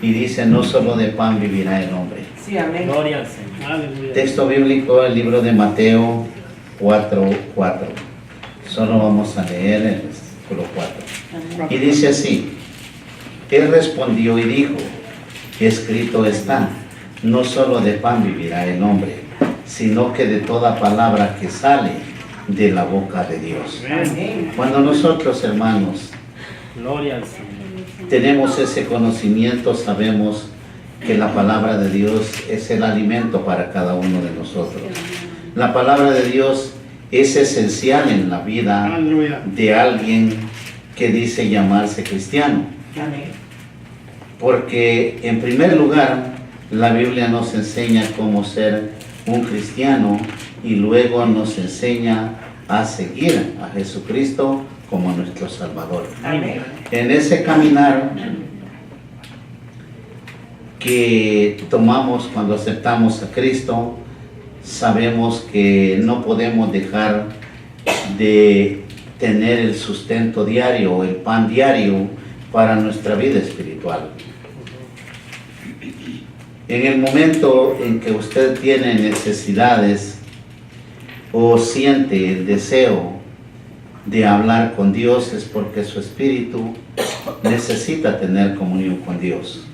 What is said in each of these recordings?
y dice, no solo de pan vivirá el hombre. Sí, amén. Gloria al Señor. Aleluya. Texto bíblico, el libro de Mateo 4:4. Solo vamos a leer el versículo 4. Y dice así, él respondió y dijo, escrito está, no solo de pan vivirá el hombre, sino que de toda palabra que sale de la boca de Dios. Amén. Cuando nosotros, hermanos, Gloria al Señor. tenemos ese conocimiento, sabemos que la palabra de Dios es el alimento para cada uno de nosotros. La palabra de Dios es esencial en la vida Aleluya. de alguien que dice llamarse cristiano. Amén. Porque en primer lugar, la Biblia nos enseña cómo ser un cristiano y luego nos enseña a seguir a Jesucristo como nuestro Salvador. Amén. En ese caminar que tomamos cuando aceptamos a Cristo, sabemos que no podemos dejar de tener el sustento diario o el pan diario para nuestra vida espiritual. En el momento en que usted tiene necesidades o siente el deseo de hablar con Dios, es porque su espíritu necesita tener comunión con Dios.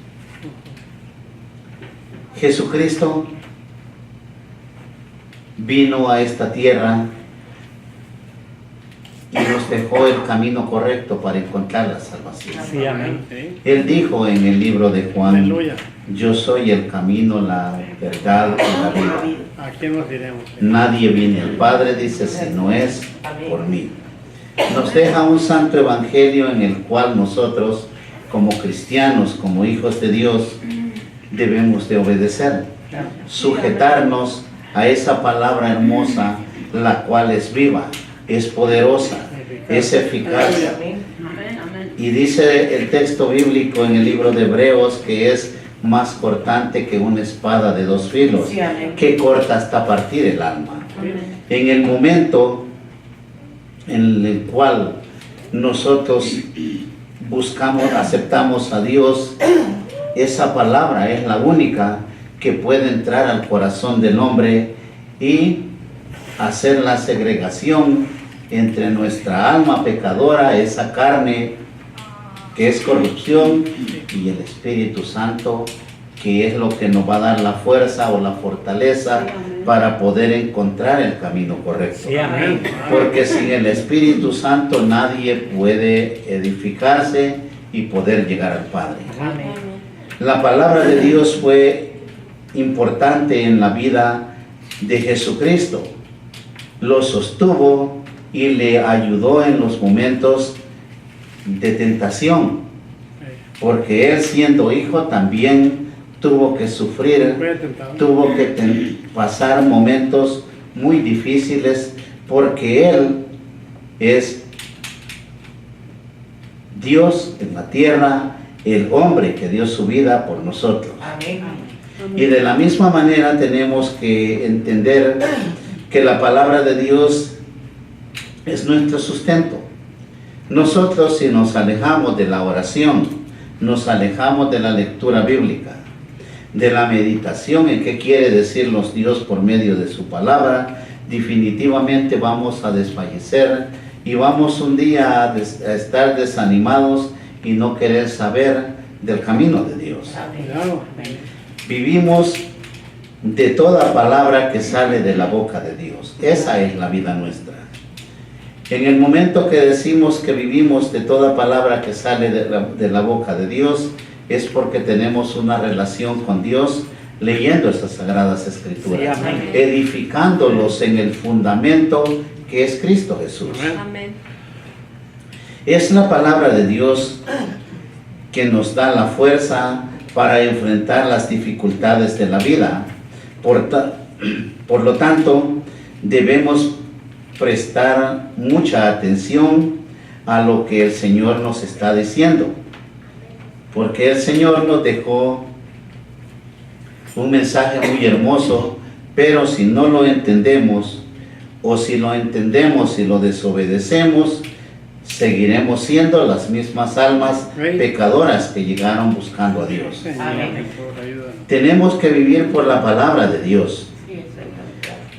Jesucristo vino a esta tierra y nos dejó el camino correcto para encontrar la salvación. Sí, amén. Él dijo en el libro de Juan, Aleluya. yo soy el camino, la verdad y la vida. ¿A quién nos diremos? Nadie viene al Padre, dice, si no es por mí. Nos deja un santo evangelio en el cual nosotros, como cristianos, como hijos de Dios, debemos de obedecer, sujetarnos a esa palabra hermosa, la cual es viva, es poderosa, es eficaz. Amén. Y dice el texto bíblico en el libro de Hebreos que es más cortante que una espada de dos filos, Sí, amén. que corta hasta partir el alma. En el momento en el cual nosotros buscamos, aceptamos a Dios, esa palabra es la única que puede entrar al corazón del hombre y hacer la segregación entre nuestra alma pecadora, esa carne que es corrupción, y el Espíritu Santo, que es lo que nos va a dar la fuerza o la fortaleza para poder encontrar el camino correcto. Sí, amén. Porque sin el Espíritu Santo nadie puede edificarse y poder llegar al Padre. Amén. La palabra de Dios fue importante en la vida de Jesucristo. Lo sostuvo y le ayudó en los momentos de tentación, porque él, siendo hijo, también tuvo que sufrir, tuvo que pasar momentos muy difíciles, porque él es Dios en la tierra, el hombre que dio su vida por nosotros. Amén. Y de la misma manera tenemos que entender que la palabra de Dios es nuestro sustento. Nosotros, si nos alejamos de la oración, nos alejamos de la lectura bíblica, de la meditación en qué quiere decirnos Dios por medio de su palabra, definitivamente vamos a desfallecer y vamos un día a estar desanimados y no querer saber del camino de Dios. Vivimos de toda palabra que sale de la boca de Dios. Esa es la vida nuestra. En el momento que decimos que vivimos de toda palabra que sale de la boca de Dios, es porque tenemos una relación con Dios, leyendo estas sagradas escrituras, Sí, amén. edificándolos en el fundamento que es Cristo Jesús. Amén. Es la palabra de Dios que nos da la fuerza para enfrentar las dificultades de la vida. Por lo tanto, debemos prestar mucha atención a lo que el Señor nos está diciendo, porque el Señor nos dejó un mensaje muy hermoso, pero si no lo entendemos, o si lo entendemos y lo desobedecemos, seguiremos siendo las mismas almas pecadoras que llegaron buscando a Dios. Señor, Amén. por favor, ayúdanos. Tenemos que vivir por la palabra de Dios.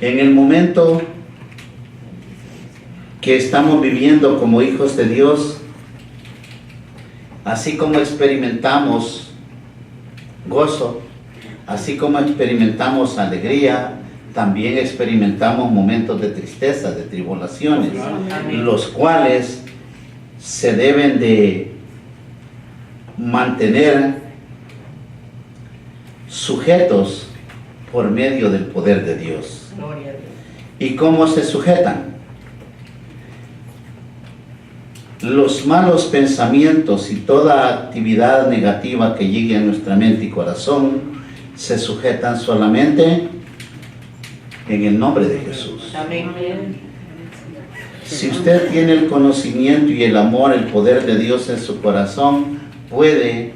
En el momento que estamos viviendo como hijos de Dios, así como experimentamos gozo, así como experimentamos alegría, también experimentamos momentos de tristeza, de tribulaciones, Amén. los cuales se deben de mantener sujetos por medio del poder de Dios. Gloria a Dios. ¿Y cómo se sujetan? Los malos pensamientos y toda actividad negativa que llegue a nuestra mente y corazón se sujetan solamente en el nombre de Jesús. Amén. Si usted tiene el conocimiento y el amor, el poder de Dios en su corazón, puede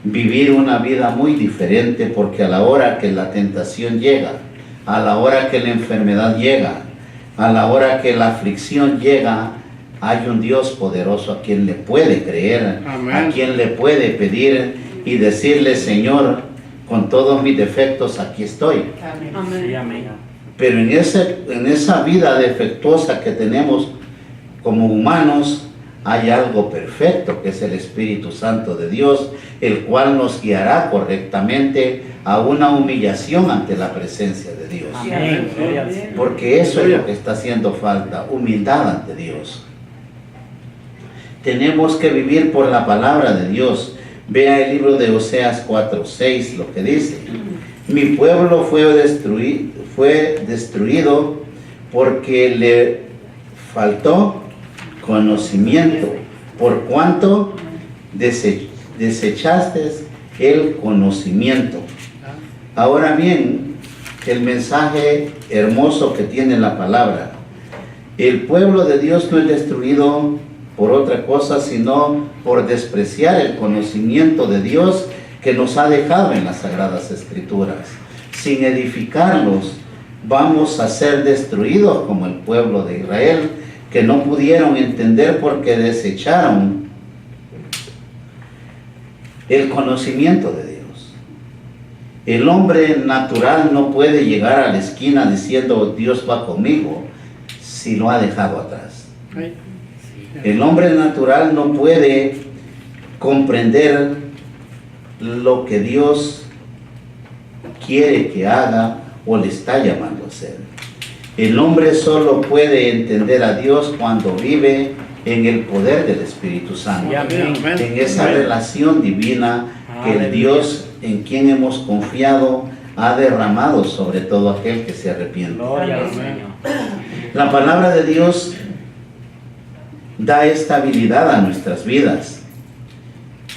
vivir una vida muy diferente, porque a la hora que la tentación llega, a la hora que la enfermedad llega, a la hora que la aflicción llega, hay un Dios poderoso a quien le puede creer, Amén. a quien le puede pedir y decirle: Señor, con todos mis defectos aquí estoy. Amén. Sí, amén. Pero en esa vida defectuosa que tenemos como humanos, hay algo perfecto, que es el Espíritu Santo de Dios, el cual nos guiará correctamente a una humillación ante la presencia de Dios. Amén. Gloria al Señor. Porque eso es lo que está haciendo falta, humildad ante Dios. Tenemos que vivir por la palabra de Dios. Vea el libro de Oseas 4:6, lo que dice: mi pueblo fue destruido porque le faltó conocimiento, por cuanto desechaste el conocimiento. Ahora bien, el mensaje hermoso que tiene la palabra: el pueblo de Dios no es destruido por otra cosa, sino por despreciar el conocimiento de Dios que nos ha dejado en las Sagradas Escrituras. Sin edificarlos, vamos a ser destruidos como el pueblo de Israel, que no pudieron entender porque desecharon el conocimiento de Dios. El hombre natural no puede llegar a la esquina diciendo: Dios va conmigo, si lo ha dejado atrás. Ay, El hombre natural no puede comprender lo que Dios quiere que haga o le está llamando a hacer. El hombre solo puede entender a Dios cuando vive en el poder del Espíritu Santo, amén. en esa Amén. relación divina que el Aleluya. Dios en quien hemos confiado ha derramado sobre todo aquel que se arrepiente. Gloria al Amén. Señor. La palabra de Dios da estabilidad a nuestras vidas,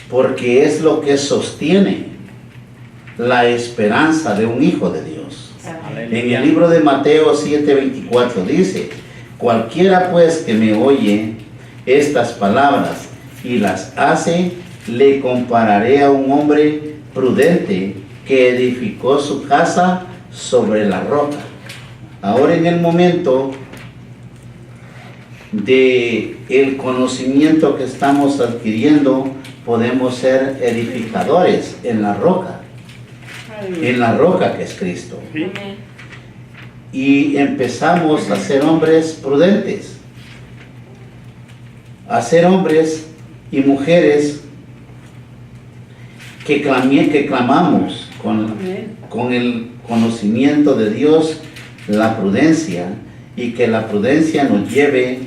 porque es lo que sostiene la esperanza de un hijo de Dios. En el libro de Mateo 7:24 dice: cualquiera pues que me oye estas palabras y las hace, le compararé a un hombre prudente que edificó su casa sobre la roca. Ahora, en el momento de el conocimiento que estamos adquiriendo, podemos ser edificadores en la roca que es Cristo. Sí. Y empezamos a ser hombres prudentes, a ser hombres y mujeres que clamamos con el conocimiento de Dios, la prudencia, y que la prudencia nos lleve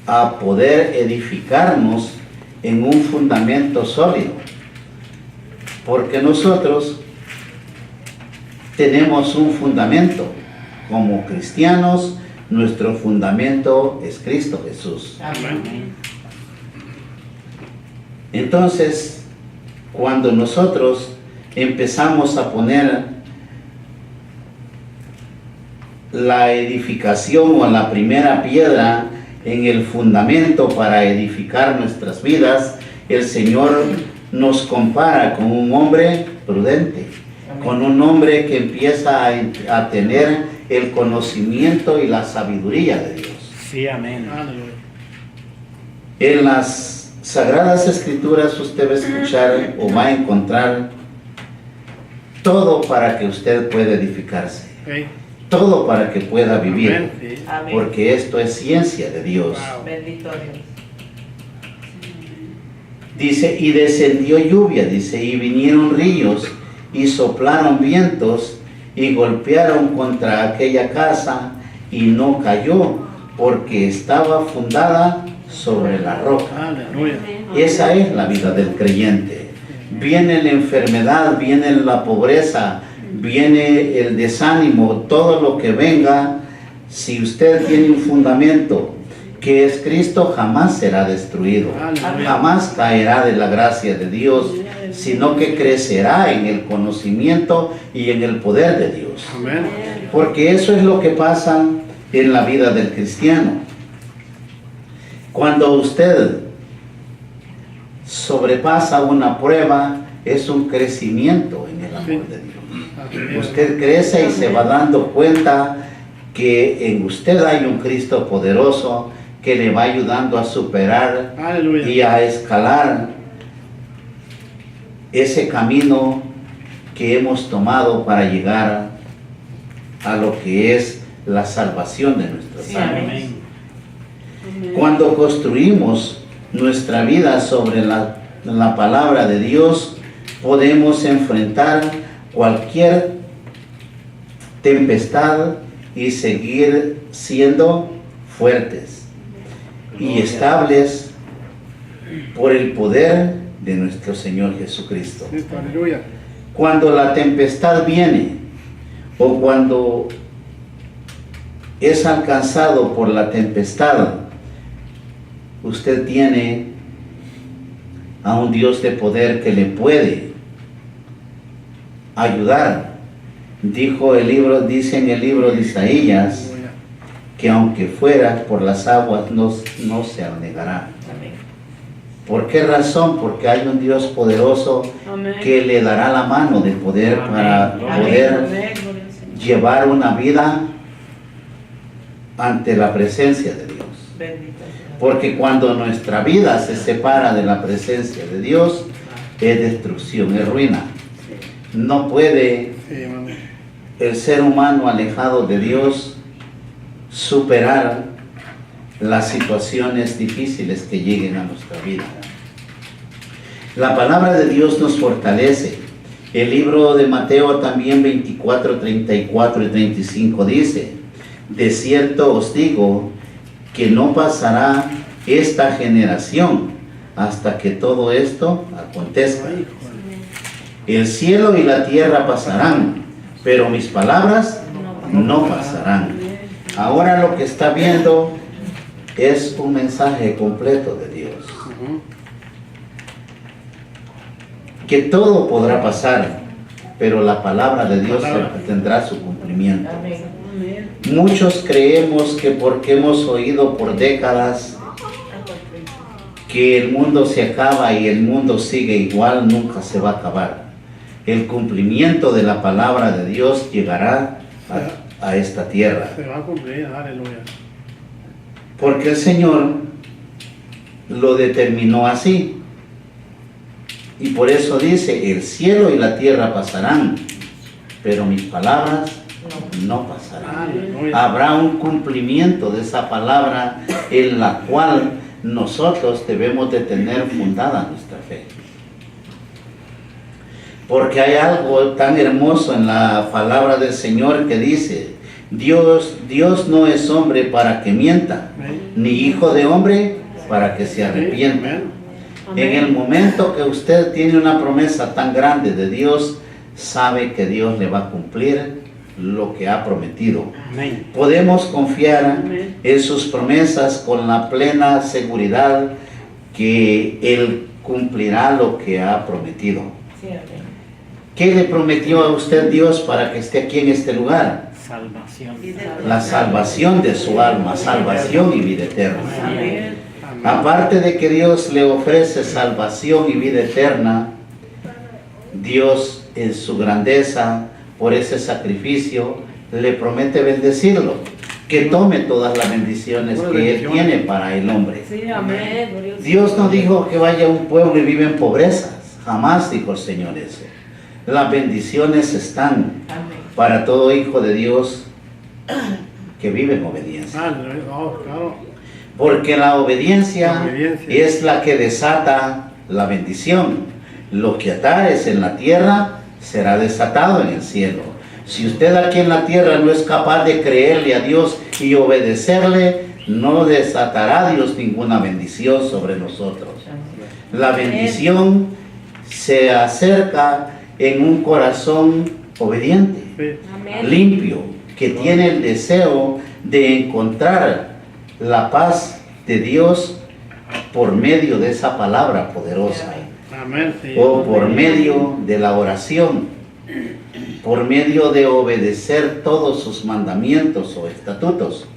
a poder edificarnos en un fundamento sólido, porque nosotros tenemos un fundamento como cristianos. Nuestro fundamento es Cristo Jesús. Amén. Entonces, cuando nosotros empezamos a poner la edificación o la primera piedra en el fundamento para edificar nuestras vidas, el Señor nos compara con un hombre prudente, con un hombre que empieza a tener el conocimiento y la sabiduría de Dios. Sí, amén. En las Sagradas Escrituras usted va a escuchar o va a encontrar todo para que usted pueda edificarse, Sí. todo para que pueda vivir, Amén. Sí. Amén. porque esto es ciencia de Dios. Wow. Bendito Dios. Dice, y descendió lluvia, dice, y vinieron ríos, y soplaron vientos, y golpearon contra aquella casa, y no cayó, porque estaba fundada sobre la roca. Aleluya. Esa es la vida del creyente. Viene la enfermedad, viene la pobreza, viene el desánimo, todo lo que venga. Si usted tiene un fundamento que es Cristo, jamás será destruido, Aleluya. jamás caerá de la gracia de Dios, sino que crecerá en el conocimiento y en el poder de Dios. Amén. Porque eso es lo que pasa en la vida del cristiano. Cuando usted sobrepasa una prueba, es un crecimiento en el amor de Dios. Usted crece y se va dando cuenta que en usted hay un Cristo poderoso que le va ayudando a superar Aleluya. y a escalar ese camino que hemos tomado para llegar a lo que es la salvación de nuestras Sí, almas. Amén. Cuando construimos nuestra vida sobre la palabra de Dios, podemos enfrentar cualquier tempestad y seguir siendo fuertes y estables por el poder de nuestro Señor Jesucristo. Cristo, aleluya. Cuando la tempestad viene o cuando es alcanzado por la tempestad, usted tiene a un Dios de poder que le puede ayudar. Dice en el libro de Isaías Aleluya. que aunque fuera por las aguas no se anegará. Amén. ¿Por qué razón? Porque hay un Dios poderoso que le dará la mano de poder para Amén. poder Amén. llevar una vida ante la presencia de Dios. Bendito Dios. Porque cuando nuestra vida se separa de la presencia de Dios, es destrucción, es ruina. No puede Sí, amén. el ser humano alejado de Dios superar las situaciones difíciles que lleguen a nuestra vida. La palabra de Dios nos fortalece. El libro de Mateo también 24, 34 y 35 dice: de cierto os digo que no pasará esta generación hasta que todo esto acontezca. El cielo y la tierra pasarán, pero mis palabras no pasarán. Ahora lo que está viendo es un mensaje completo de Dios. Ujú. que todo podrá pasar, pero la palabra de Dios Palabra. tendrá su cumplimiento. Amén. Muchos creemos que porque hemos oído por décadas que el mundo se acaba y el mundo sigue igual, nunca se va a acabar. El cumplimiento de la palabra de Dios llegará a esta tierra. Se va a cumplir, aleluya. Porque el Señor lo determinó así. Y por eso dice, el cielo y la tierra pasarán, pero mis palabras no pasarán. Aleluya. Habrá un cumplimiento de esa palabra en la cual nosotros debemos de tener fundada nuestra fe. Porque hay algo tan hermoso en la palabra del Señor que dice, Dios no es hombre para que mienta, ni hijo de hombre para que se arrepienta. Amén. En el momento que usted tiene una promesa tan grande de Dios, sabe que Dios le va a cumplir lo que ha prometido. Amén. Podemos confiar en sus promesas con la plena seguridad que Él cumplirá lo que ha prometido. Sí, amén. ¿Qué le prometió a usted Dios para que esté aquí en este lugar? Salvación. La salvación de su alma, salvación y vida eterna. Amén. Amén. Aparte de que Dios le ofrece salvación y vida eterna, Dios en su grandeza, por ese sacrificio, le promete bendecirlo. que tome todas las bendiciones que Él tiene para el hombre. Sí, amén. Gloria al Dios Señor. no dijo que vaya a un pueblo y vive en pobrezas. Jamás dijo el Señor eso. Las bendiciones están Amén. para todo hijo de Dios que vive en obediencia. Aleluya. Oh, claro. Porque la obediencia La obediencia es la que desata la bendición. Lo que atares en la tierra será desatado en el cielo. Si usted aquí en la tierra no es capaz de creerle a Dios y obedecerle, no desatará Dios ninguna bendición sobre nosotros. La bendición se acerca en un corazón obediente, Sí. Amén. limpio, que tiene el deseo de encontrar la paz de Dios por medio de esa palabra poderosa, Amén. Sí. o por medio de la oración, por medio de obedecer todos sus mandamientos o estatutos.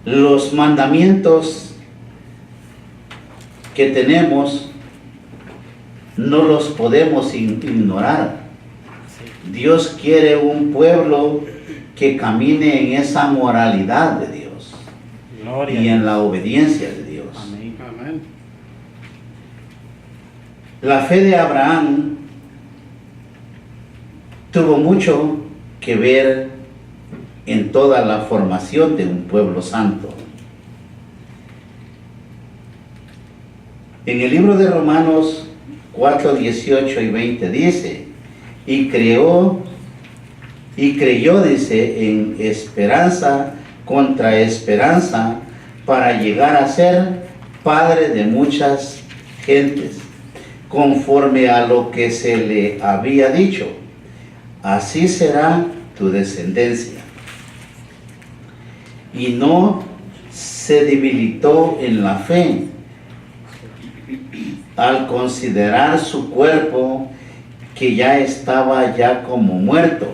Los mandamientos que tenemos no los podemos ignorar. Sí. Dios quiere un pueblo que camine en esa moralidad de Dios Gloria. y en la obediencia de Dios. Amén. Amén. La fe de Abraham tuvo mucho que ver en toda la formación de un pueblo santo. En el libro de Romanos 4, 18 y 20 dice, y creyó, dice, en esperanza contra esperanza, para llegar a ser padre de muchas gentes, conforme a lo que se le había dicho, así será tu descendencia. Y no se debilitó en la fe al considerar su cuerpo que ya estaba ya como muerto,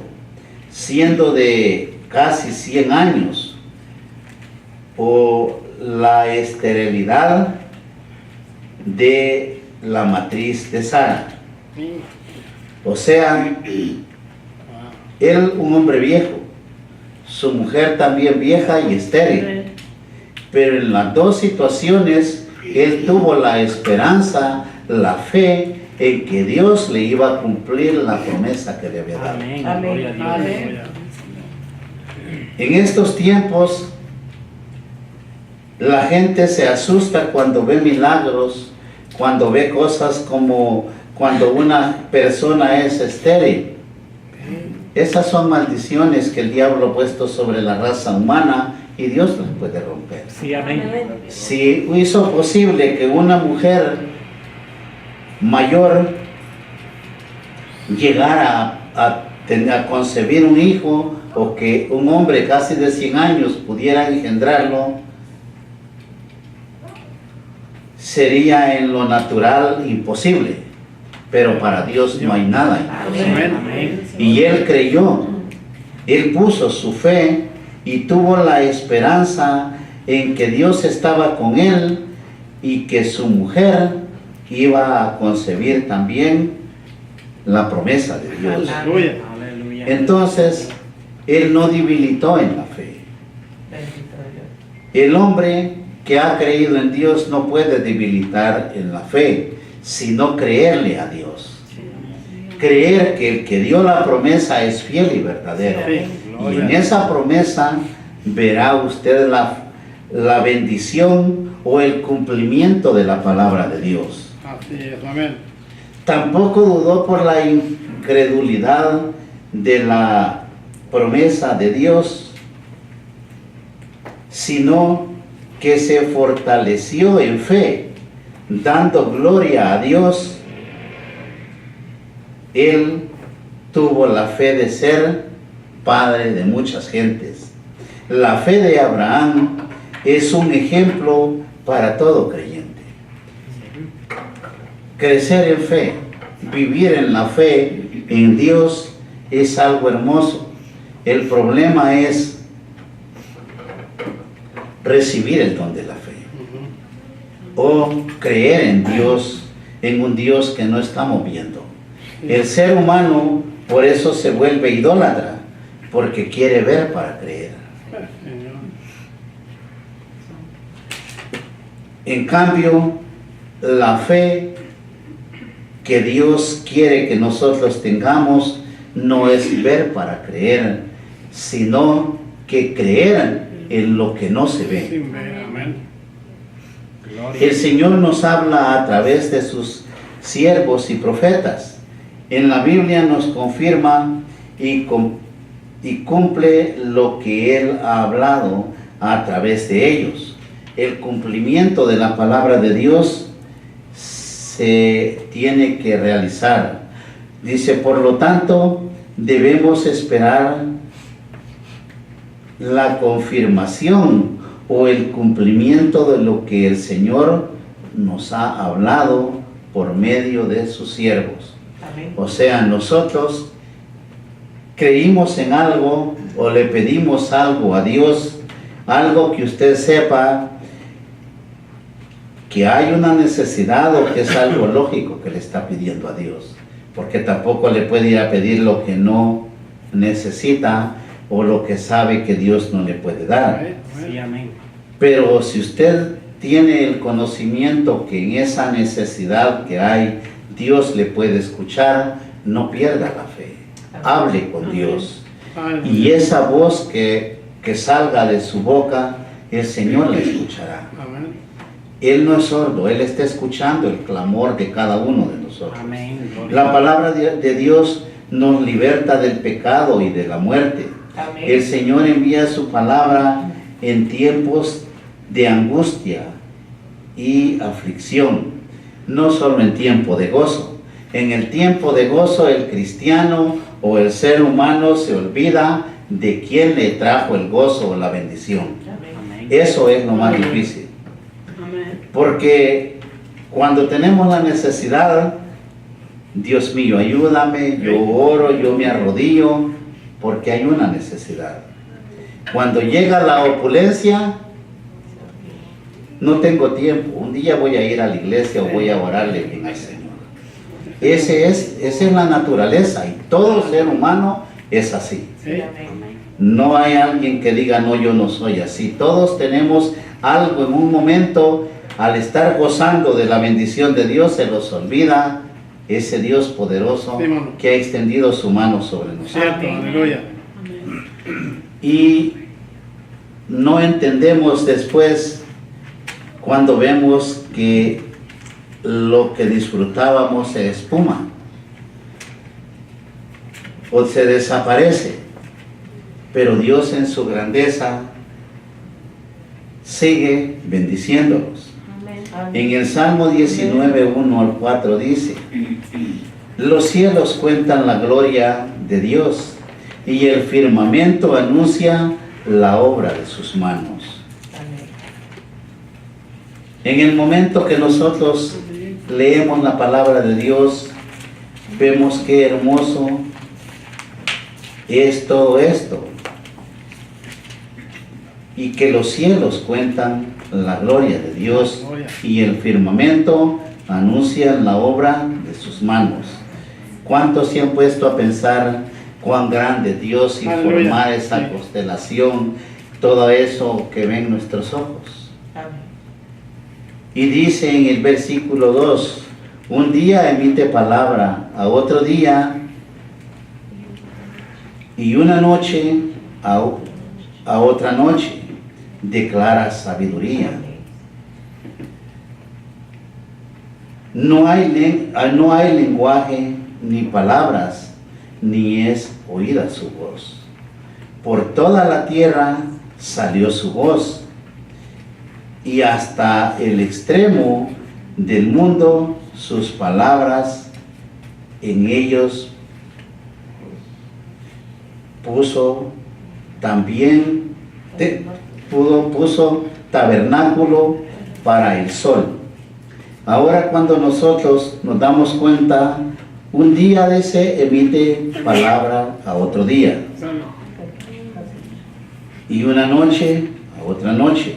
siendo de casi 100 años, por la esterilidad de la matriz de Sara. Sí. O sea, Ah, él un hombre viejo, su mujer también vieja y estéril. Amén. Pero en las dos situaciones, él tuvo la esperanza, la fe en que Dios le iba a cumplir la promesa que le había dado. Amén. Amén. Gloria a Dios. Amén. Aleluya. En estos tiempos, la gente se asusta cuando ve milagros, cuando ve cosas como cuando una persona es estéril. Esas son maldiciones que el diablo ha puesto sobre la raza humana y Dios las puede romper. Sí, amén. Si hizo posible que una mujer mayor llegara a concebir un hijo, o que un hombre casi de 100 años pudiera engendrarlo, sería en lo natural imposible, pero para Dios no hay nada imposible. Amén. Amén. Y él creyó, él puso su fe y tuvo la esperanza en que Dios estaba con él y que su mujer iba a concebir también la promesa de Dios. Aleluya. Aleluya. Entonces, él no debilitó en la fe. Bendito Dios. El hombre que ha creído en Dios no puede debilitar en la fe, sino creerle a Dios. Creer que el que dio la promesa es fiel y verdadero. Sí, Y gloria. en esa promesa verá usted la bendición o el cumplimiento de la palabra de Dios. Así es. Amén. Tampoco dudó por la incredulidad de la promesa de Dios, sino que se fortaleció en fe, dando gloria a Dios. Él tuvo la fe de ser padre de muchas gentes. La fe de Abraham es un ejemplo para todo creyente. Crecer en fe, vivir en la fe en Dios es algo hermoso. El problema es recibir el don de la fe o creer en Dios, en un Dios que no estamos viendo. El ser humano por eso se vuelve idólatra, porque quiere ver para creer. Señor. En cambio, la fe que Dios quiere que nosotros tengamos no es ver para creer, sino que creer en lo que no se ve. Sin ver. Amén. Gloria. El Señor nos habla a través de sus siervos y profetas. En la Biblia nos confirma y cumple lo que Él ha hablado a través de ellos. El cumplimiento de la palabra de Dios se tiene que realizar. Dice, por lo tanto, debemos esperar la confirmación o el cumplimiento de lo que el Señor nos ha hablado por medio de sus siervos. Amén. O sea, nosotros creímos en algo o le pedimos algo a Dios, algo que usted sepa que hay una necesidad o que es algo lógico que le está pidiendo a Dios, porque tampoco le puede ir a pedir lo que no necesita o lo que sabe que Dios no le puede dar. Sí, amén. Pero si usted tiene el conocimiento que en esa necesidad que hay, Dios le puede escuchar, no pierda la fe. Hable con Dios. Y esa voz que salga de su boca, el Señor la escuchará. Amén. Él no es sordo, Él está escuchando el clamor de cada uno de nosotros. Amén. Gloria. La palabra de Dios nos liberta del pecado y de la muerte. Amén. El Señor envía su palabra en tiempos de angustia y aflicción, no solo en tiempo de gozo. En el tiempo de gozo el cristiano o el ser humano se olvida de quién le trajo el gozo o la bendición. Amén. Eso es lo más difícil. Porque cuando tenemos la necesidad, Dios mío, ayúdame, yo oro, yo me arrodillo, porque hay una necesidad. Cuando llega la opulencia, no tengo tiempo. Un día voy a ir a la iglesia o voy a orarle bien al Señor. Esa es la naturaleza y todo ser humano es así. Sí. Amén. No hay alguien que diga, no, yo no soy así. Todos tenemos algo en un momento, al estar gozando de la bendición de Dios, se nos olvida ese Dios poderoso Sí, hermano. que ha extendido su mano sobre nosotros. Cierto, aleluya. Y no entendemos después cuando vemos que lo que disfrutábamos se espuma o se desaparece. Pero Dios en su grandeza sigue bendiciéndolos. En el Salmo 19, 1 al 4 dice, los cielos cuentan la gloria de Dios y el firmamento anuncia la obra de sus manos. Amén. En el momento que nosotros leemos la palabra de Dios, vemos qué hermoso es todo esto. Y que los cielos cuentan la gloria de Dios y el firmamento anuncia la obra de sus manos. ¿Cuántos se han puesto a pensar cuán grande Dios y Aleluya. formar esa Sí. constelación, todo eso que ven nuestros ojos? Amén. Y dice en el versículo 2, un día emite palabra a otro día y una noche a otra noche declara sabiduría. No hay lenguaje ni palabras, ni es oída su voz. Por toda la tierra salió su voz, y hasta el extremo del mundo sus palabras. En ellos puso también puso tabernáculo para el sol. Ahora cuando nosotros nos damos cuenta, un día de ese emite palabra a otro día, y una noche a otra noche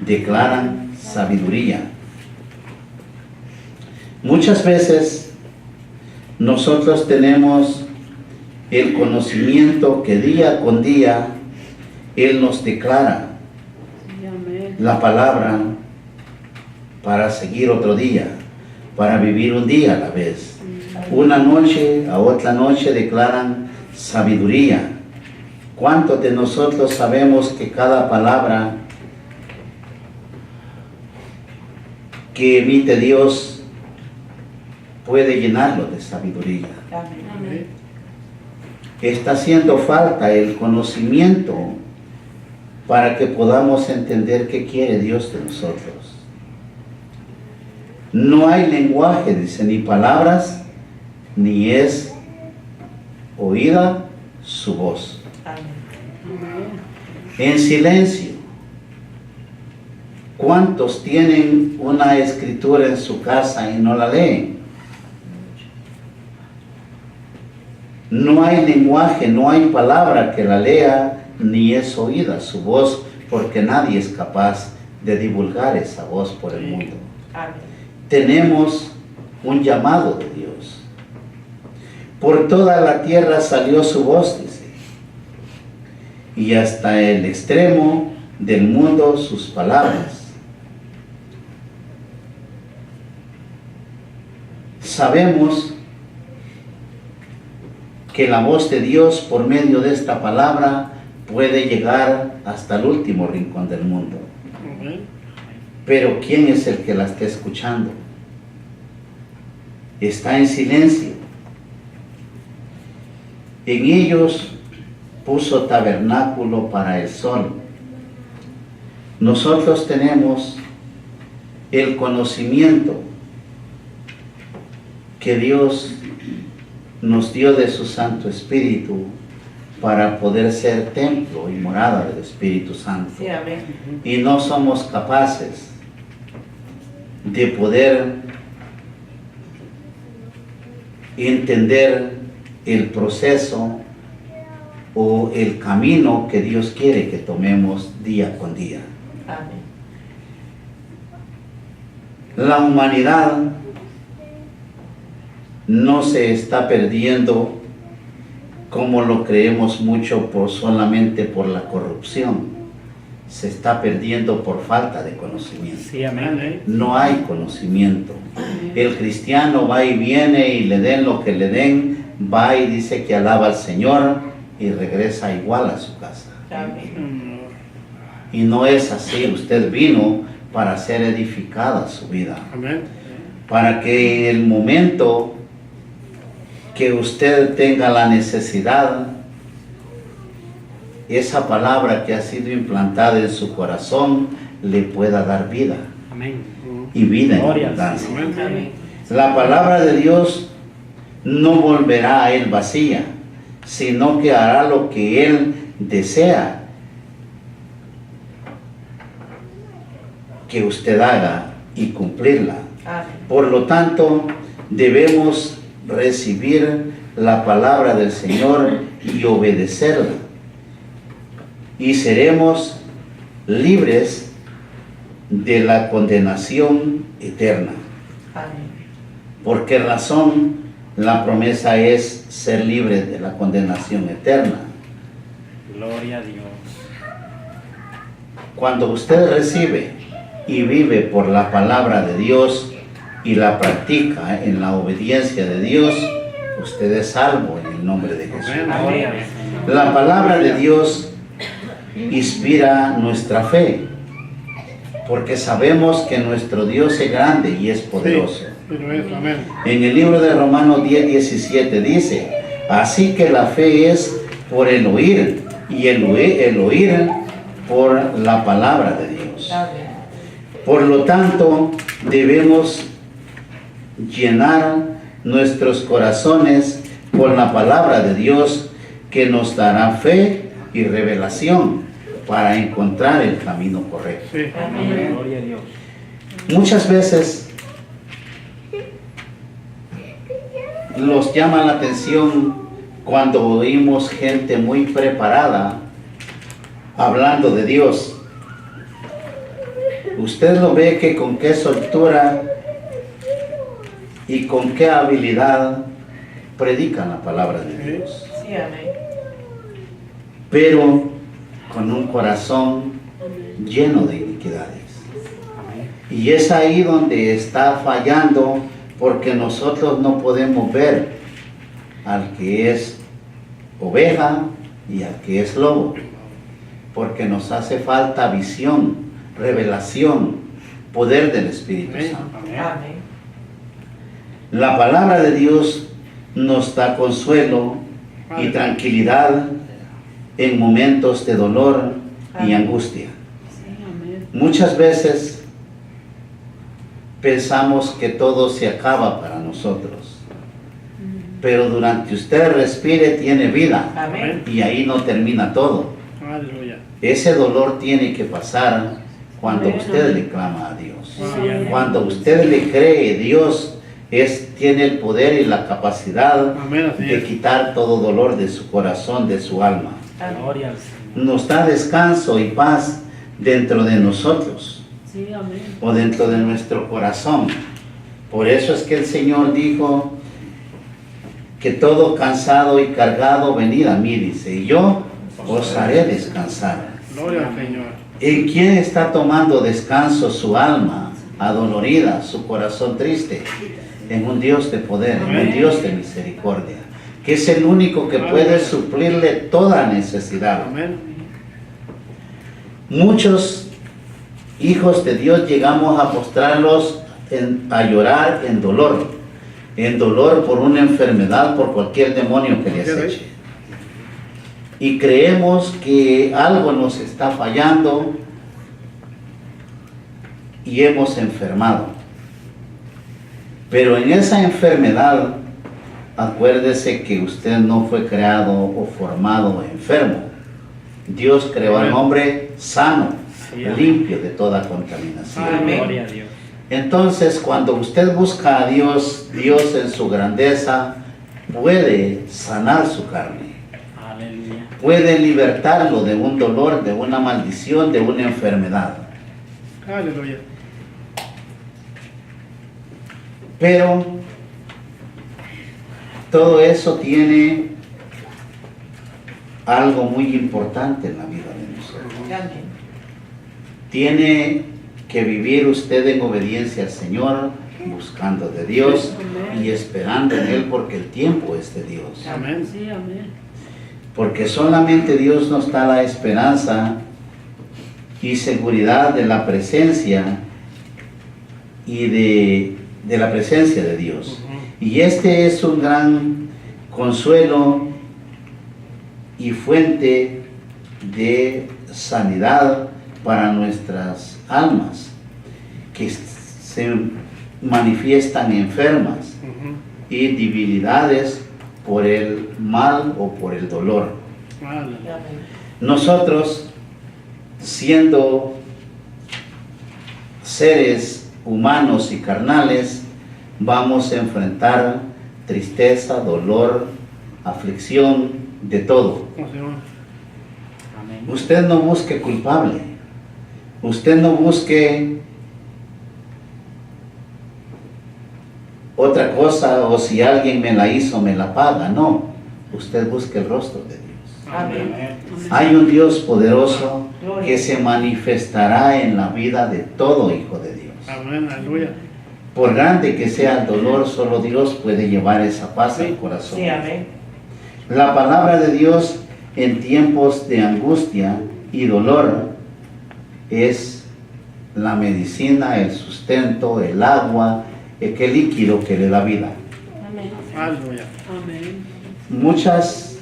declaran sabiduría. Muchas veces nosotros tenemos el conocimiento que día con día Él nos declara la palabra para seguir otro día, para vivir un día a la vez. Una noche a otra noche declaran sabiduría. ¿Cuántos de nosotros sabemos que cada palabra que emite Dios puede llenarlo de sabiduría? Amén. Está haciendo falta el conocimiento para que podamos entender qué quiere Dios de nosotros. No hay lenguaje, dice, ni palabras, ni es oída su voz. Amén. En silencio. ¿Cuántos tienen una escritura en su casa y no la leen? No hay lenguaje, no hay palabra que la lea, ni es oída su voz, porque nadie es capaz de divulgar esa voz por el mundo. Amén. Tenemos un llamado de Dios. Por toda la tierra salió su voz, dice, y hasta el extremo del mundo sus palabras. Sabemos que la voz de Dios por medio de esta palabra puede llegar hasta el último rincón del mundo. Pero ¿quién es el que la está escuchando? Está en silencio. En ellos puso tabernáculo para el sol. Nosotros tenemos el conocimiento que Dios nos dio de su Santo Espíritu para poder ser templo y morada del Espíritu Santo. Sí, amén. Y no somos capaces de poder entender el proceso o el camino que Dios quiere que tomemos día con día. Amén. La humanidad no se está perdiendo como lo creemos mucho solamente por la corrupción. Se está perdiendo por falta de conocimiento. Sí, amén. No hay conocimiento. El cristiano va y viene y le den lo que le den, va y dice que alaba al Señor y regresa igual a su casa. Amén. Y no es así. Usted vino para ser edificada su vida. Amén. Para que en el momento que usted tenga la necesidad, esa palabra que ha sido implantada en su corazón le pueda dar vida Amén. y vida en Gloria. abundancia. Amén. La palabra de Dios no volverá a Él vacía, sino que hará lo que Él desea que usted haga y cumplirla. Amén. Por lo tanto, debemos recibir la palabra del Señor y obedecerla. Y seremos libres de la condenación eterna. Amén. ¿Por qué razón la promesa es ser libre de la condenación eterna? Gloria a Dios. Cuando usted recibe y vive por la palabra de Dios y la practica en la obediencia de Dios, usted es salvo en el nombre de Jesús. Amén. Gloria a Dios. La palabra de Dios inspira nuestra fe, porque sabemos que nuestro Dios es grande y es poderoso. Pero es, amén. En el libro de Romanos 10:17 dice, así que la fe es por el oír, y el oír por la palabra de Dios. Amén. Por lo tanto, debemos llenar nuestros corazones con la palabra de Dios, que nos dará fe y revelación para encontrar el camino correcto. Sí. Amén. Gloria a Dios. Muchas veces nos llama la atención cuando oímos gente muy preparada hablando de Dios. Usted lo ve que con qué soltura y con qué habilidad predican la palabra de Dios. Sí, Sí, amén. pero con un corazón lleno de iniquidades. Y es ahí donde está fallando, porque nosotros no podemos ver al que es oveja y al que es lobo, porque nos hace falta visión, revelación, poder del Espíritu Santo. Amén. La palabra de Dios nos da consuelo y tranquilidad en momentos de dolor y angustia. Muchas veces pensamos que todo se acaba para nosotros, pero durante usted respire tiene vida, Amén. y ahí no termina todo. Aleluya. Ese dolor tiene que pasar cuando usted le clama a Dios. Cuando usted le cree, Dios tiene el poder y la capacidad Amén, así de es. quitar todo dolor de su corazón, de su alma. Gloria al Señor. Nos da descanso y paz dentro de nosotros, Sí, amén. o dentro de nuestro corazón. Por eso es que el Señor dijo que todo cansado y cargado, venid a mí, dice, y yo os haré descansar. Gloria al Señor. ¿En quién está tomando descanso su alma adolorida, su corazón triste? En un Dios de poder, en un Dios de misericordia, que es el único que puede suplirle toda necesidad. Amén. Muchos hijos de Dios llegamos a postrarlos a llorar en dolor por una enfermedad, por cualquier demonio que les eche. Y creemos que algo nos está fallando y hemos enfermado. Pero en esa enfermedad, acuérdese que usted no fue creado o formado enfermo. Dios creó al hombre sano, limpio de toda contaminación. Amén. Gloria a Dios. Entonces, cuando usted busca a Dios, Dios en su grandeza puede sanar su carne, Aleluya. puede libertarlo de un dolor, de una maldición, de una enfermedad. Aleluya. Pero todo eso tiene algo muy importante en la vida de nosotros. Amén. Tiene que vivir usted en obediencia al Señor, buscando de Dios y esperando en Él, porque el tiempo es de Dios. Amén. Sí, amén. Porque solamente Dios nos da la esperanza y seguridad de la presencia y de la presencia de Dios. Y este es un gran consuelo y fuente de sanidad para nuestras almas que se manifiestan enfermas y debilidades por el mal o por el dolor. Aleluya. Amén. Nosotros, siendo seres humanos y carnales, vamos a enfrentar tristeza, dolor, aflicción, de todo. Amén. Usted no busque culpable, usted no busque otra cosa, o si alguien me la hizo, me la paga. No, usted busque el rostro de Dios. Amén. Hay un Dios poderoso que se manifestará en la vida de todo hijo de Dios. Amén. Aleluya. Por grande que sea el dolor, solo Dios puede llevar esa paz al corazón. Sí, amén. La palabra de Dios en tiempos de angustia y dolor es la medicina, el sustento, el agua, el líquido que le da vida. Amén. Aleluya. Amén. Muchas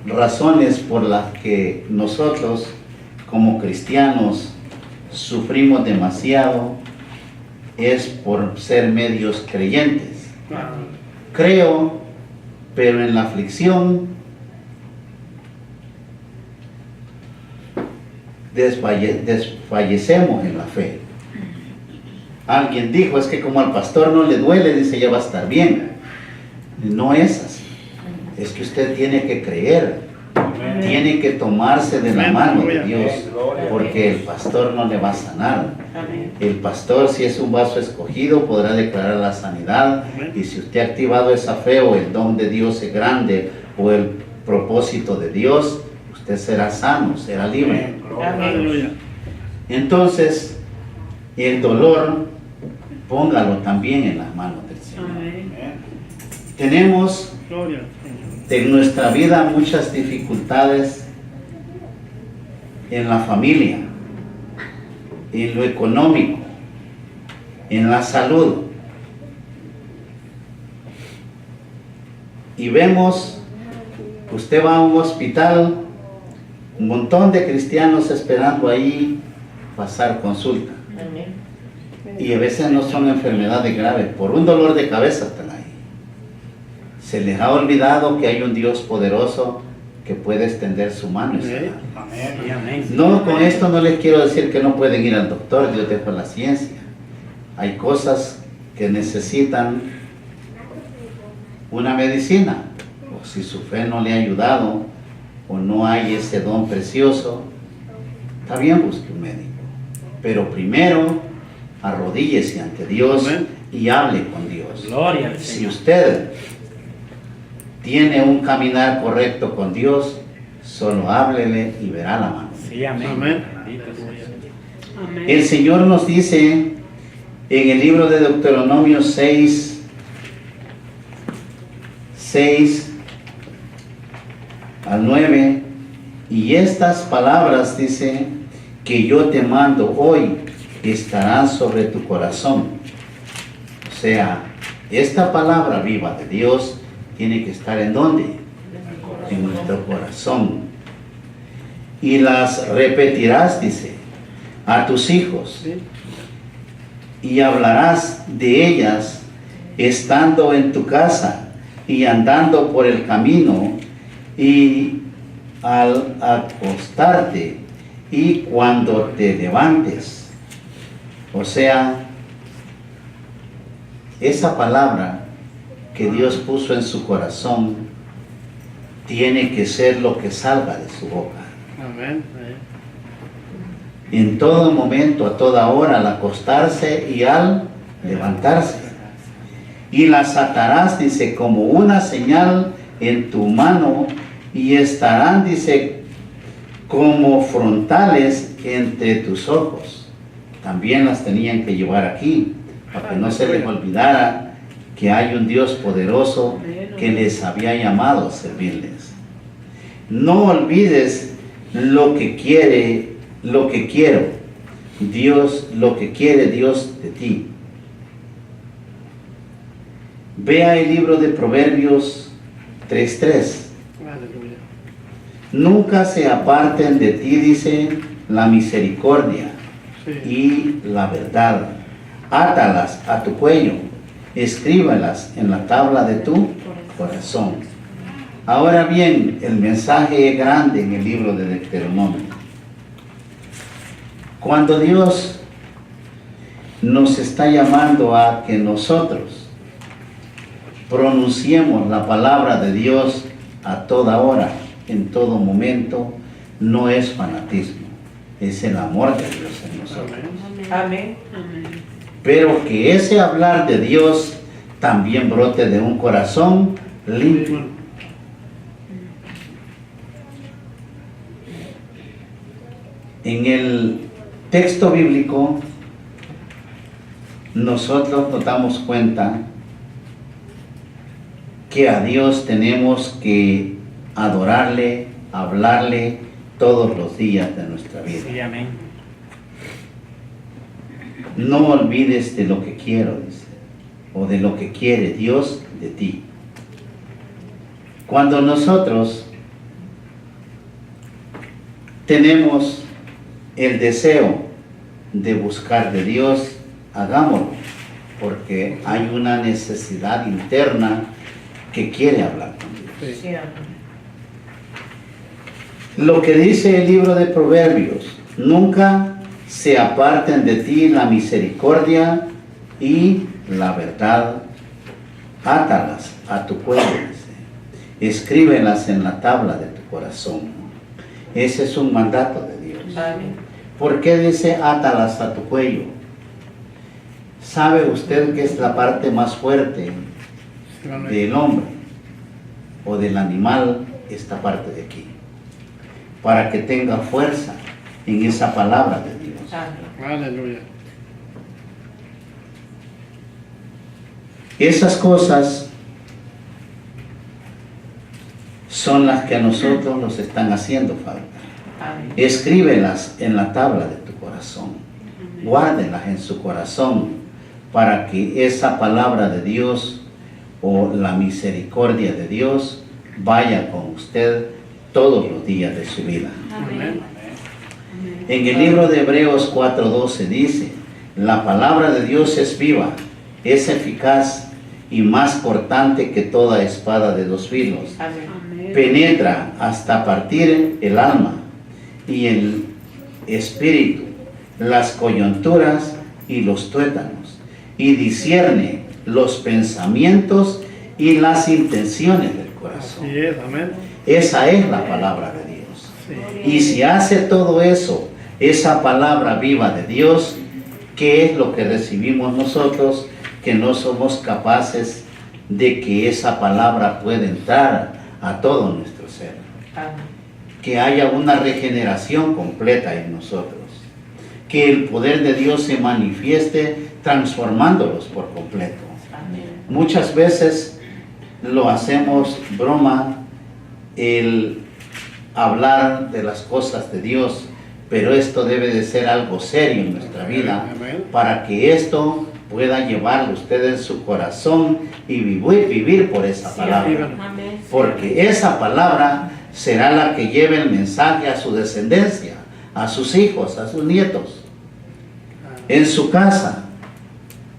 razones por las que nosotros como cristianos sufrimos demasiado es por ser medios creyentes. Creo, pero en la aflicción desfallecemos en la fe. Alguien dijo, es que como al pastor no le duele, dice, ya va a estar bien. No es así. Es que usted tiene que creer Amén. Tiene que tomarse de la Amén. mano de Aleluya. Dios, porque el pastor no le va a sanar. Amén. El pastor, si es un vaso escogido, podrá declarar la sanidad. Amén. Y si usted ha activado esa fe o el don de Dios es grande o el propósito de Dios, usted será sano, será libre. Aleluya. Entonces, el dolor, póngalo también en las manos del Señor. Tenemos Gloria. en nuestra vida muchas dificultades en la familia, en lo económico, en la salud. Y vemos, usted va a un hospital, un montón de cristianos esperando ahí pasar consulta. Amén. Y a veces no son enfermedades graves, por un dolor de cabeza están ahí. Se les ha olvidado que hay un Dios poderoso que puede extender su mano y sanar. No, con esto no les quiero decir que no pueden ir al doctor, Dios dejó la ciencia. Hay cosas que necesitan una medicina, o si su fe no le ha ayudado, o no hay ese don precioso, está bien, busque un médico. Pero primero, arrodíllese ante Dios Amén. y hable con Dios. Gloria al Si Señor. usted tiene un caminar correcto con Dios, solo háblele y verá la mano. Sí, amén. Amén. Bendito sea. El Señor nos dice en el libro de Deuteronomio 6 al 9, y estas palabras, dice, que yo te mando hoy, estarán sobre tu corazón. O sea, esta palabra viva de Dios tiene que estar ¿en dónde? En nuestro corazón. Y las repetirás, dice, a tus hijos, Sí. y hablarás de ellas estando en tu casa y andando por el camino y al acostarte y cuando te levantes. O sea, esa palabra que Dios puso en su corazón tiene que ser lo que salga de su boca. Amén. En todo momento, a toda hora, al acostarse y al levantarse. Y las atarás, dice, como una señal en tu mano, y estarán, dice, como frontales entre tus ojos. También las tenían que llevar aquí, para que no se les olvidara que hay un Dios poderoso que les había llamado a servirles. No olvides lo que quiere, lo que quiero Dios, lo que quiere Dios de ti. Vea el libro de Proverbios 3:3. Aleluya. Nunca se aparten de ti, dice, la misericordia Sí. y la verdad. Átalas a tu cuello, escríbalas en la tabla de tu corazón. Ahora bien, el mensaje es grande en el libro de Deuteronomio. Cuando Dios nos está llamando a que nosotros pronunciemos la palabra de Dios a toda hora, en todo momento, no es fanatismo, es el amor de Dios en nosotros. Amén. Amén. Pero que ese hablar de Dios también brote de un corazón limpio. En el texto bíblico, nosotros nos damos cuenta que a Dios tenemos que adorarle, hablarle todos los días de nuestra vida. Sí, amén. No olvides de lo que quiero, dice, o de lo que quiere Dios de ti. Cuando nosotros tenemos el deseo de buscar de Dios, hagámoslo, porque hay una necesidad interna que quiere hablar con Dios. Sí, amén. Lo que dice el libro de Proverbios, nunca se aparten de ti la misericordia y la verdad, átalas a tu cuello, dice. Escríbelas en la tabla de tu corazón. Ese es un mandato de Dios. Amén. ¿Por qué dice átalas a tu cuello? ¿Sabe usted que es la parte más fuerte del hombre o del animal? Esta parte de aquí, para que tenga fuerza en esa palabra de Dios. Amén. Aleluya. Esas cosas son las que a nosotros nos están haciendo falta. Amén. Escríbelas en la tabla de tu corazón, guárdelas en su corazón, para que esa palabra de Dios o la misericordia de Dios vaya con usted todos los días de su vida. Amén. En el libro de Hebreos 4:12 dice, la palabra de Dios es viva, es eficaz y más cortante que toda espada de dos filos. Amén. Penetra hasta partir el alma y el espíritu, las coyunturas y los tuétanos, y discierne los pensamientos y las intenciones del corazón. Así es, amén. Esa es la palabra de Dios. Sí. Y si hace todo eso, esa palabra viva de Dios, ¿qué es lo que recibimos nosotros? Que no somos capaces de que esa palabra pueda entrar a todo nuestro ser. Amén. Que haya una regeneración completa en nosotros. Que el poder de Dios se manifieste transformándolos por completo. Amén. Muchas veces lo hacemos broma el hablar de las cosas de Dios, pero esto debe de ser algo serio en nuestra vida Amén. para que esto pueda llevarlo usted en su corazón y vivir por esa palabra. Amén. Porque esa palabra será la que lleve el mensaje a su descendencia, a sus hijos, a sus nietos. En su casa,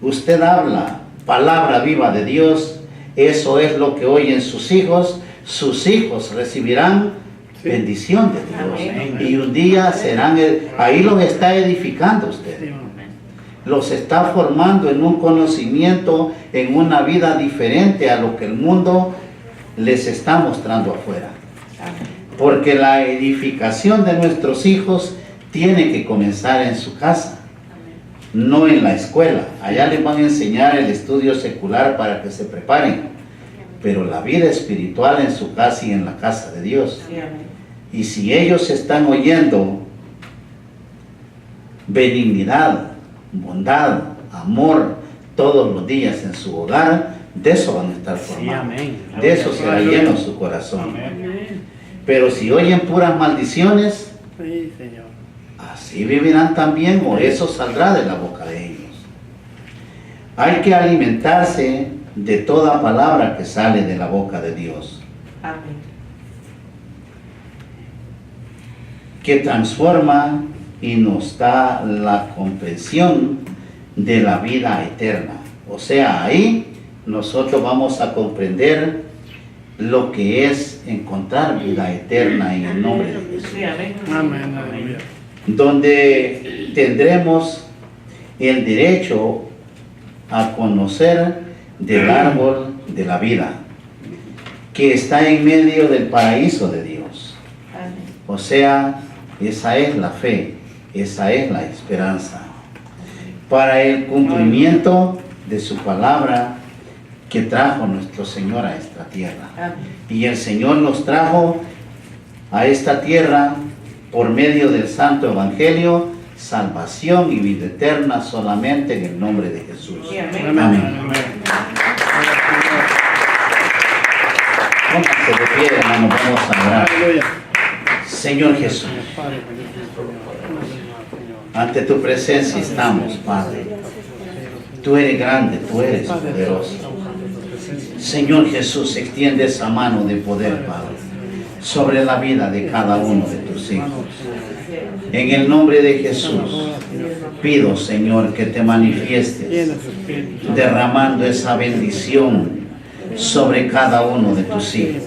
usted habla palabra viva de Dios, eso es lo que oyen sus hijos recibirán Sí. bendición de Dios. Amén. Y un día serán, ahí los está edificando usted. Sí, Los está formando en un conocimiento, en una vida diferente a lo que el mundo les está mostrando afuera. Amén. Porque la edificación de nuestros hijos tiene que comenzar en su casa, no en la escuela. Allá les van a enseñar el estudio secular para que se preparen, pero la vida espiritual en su casa y en la casa de Dios. Sí, amén. Y si ellos están oyendo benignidad, bondad, amor todos los días en su hogar, de eso van a estar formados. De eso será lleno su corazón. Pero si oyen puras maldiciones, Sí, Señor. así vivirán también, o eso saldrá de la boca de ellos. Hay que alimentarse de toda palabra que sale de la boca de Dios, Amén. que transforma y nos da la comprensión de la vida eterna. O sea, ahí nosotros vamos a comprender lo que es encontrar vida eterna en el nombre de Jesús. Sí, amén. Amén, aleluya. Donde tendremos el derecho a conocer del árbol de la vida, que está en medio del paraíso de Dios. Amén. O sea, esa es la fe, esa es la esperanza, para el cumplimiento de su palabra que trajo nuestro Señor a esta tierra. Amén. Y el Señor nos trajo a esta tierra por medio del Santo Evangelio, salvación y vida eterna solamente en el nombre de Jesús. Sí, amén. Amén. Amén. Amén. Póngase de pie, hermano, vamos a orar. Aleluya. Señor Jesús, Padre, bendito Señor. ante tu presencia estamos, Padre. Tú eres grande, tú eres poderoso. Señor Jesús, extiende esa mano de poder, Padre, sobre la vida de cada uno de tus hijos. En el nombre de Jesús, pido, Señor, que te manifiestes, Llena su espíritu. derramando esa bendición sobre cada uno de tus hijos,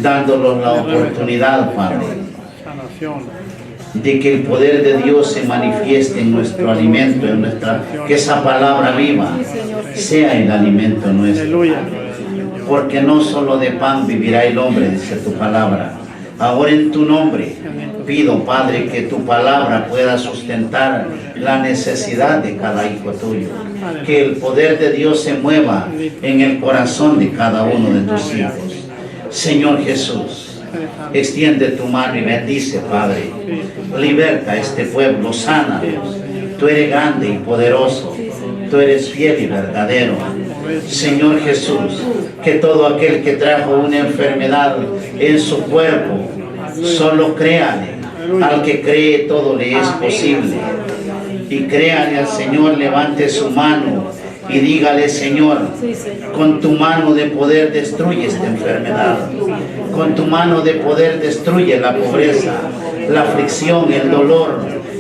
dándolos la oportunidad, Padre, Sanación. de que el poder de Dios se manifieste en nuestro alimento, que esa palabra viva sea el alimento nuestro. Aleluya. Porque no solo de pan vivirá el hombre, dice tu palabra, Ahora en tu nombre pido, Padre, que tu palabra pueda sustentar la necesidad de cada hijo tuyo. Que el poder de Dios se mueva en el corazón de cada uno de tus hijos. Señor Jesús, extiende tu mano y bendice, Padre. Liberta a este pueblo, sánalos. Tú eres grande y poderoso. Tú eres fiel y verdadero. Señor Jesús, que todo aquel que trajo una enfermedad en su cuerpo, solo créale. Al que cree todo le es posible. Y créale al Señor, levante su mano y dígale: Señor, con tu mano de poder destruye esta enfermedad. Con tu mano de poder destruye la pobreza, la aflicción, el dolor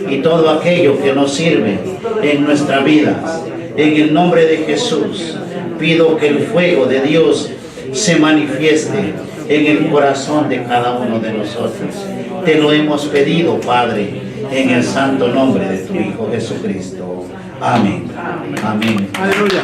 y todo aquello que nos sirve en nuestra vida. En el nombre de Jesús, pido que el fuego de Dios se manifieste en el corazón de cada uno de nosotros. Te lo hemos pedido, Padre, en el santo nombre de tu Hijo Jesucristo. Amén. Amén. Aleluya.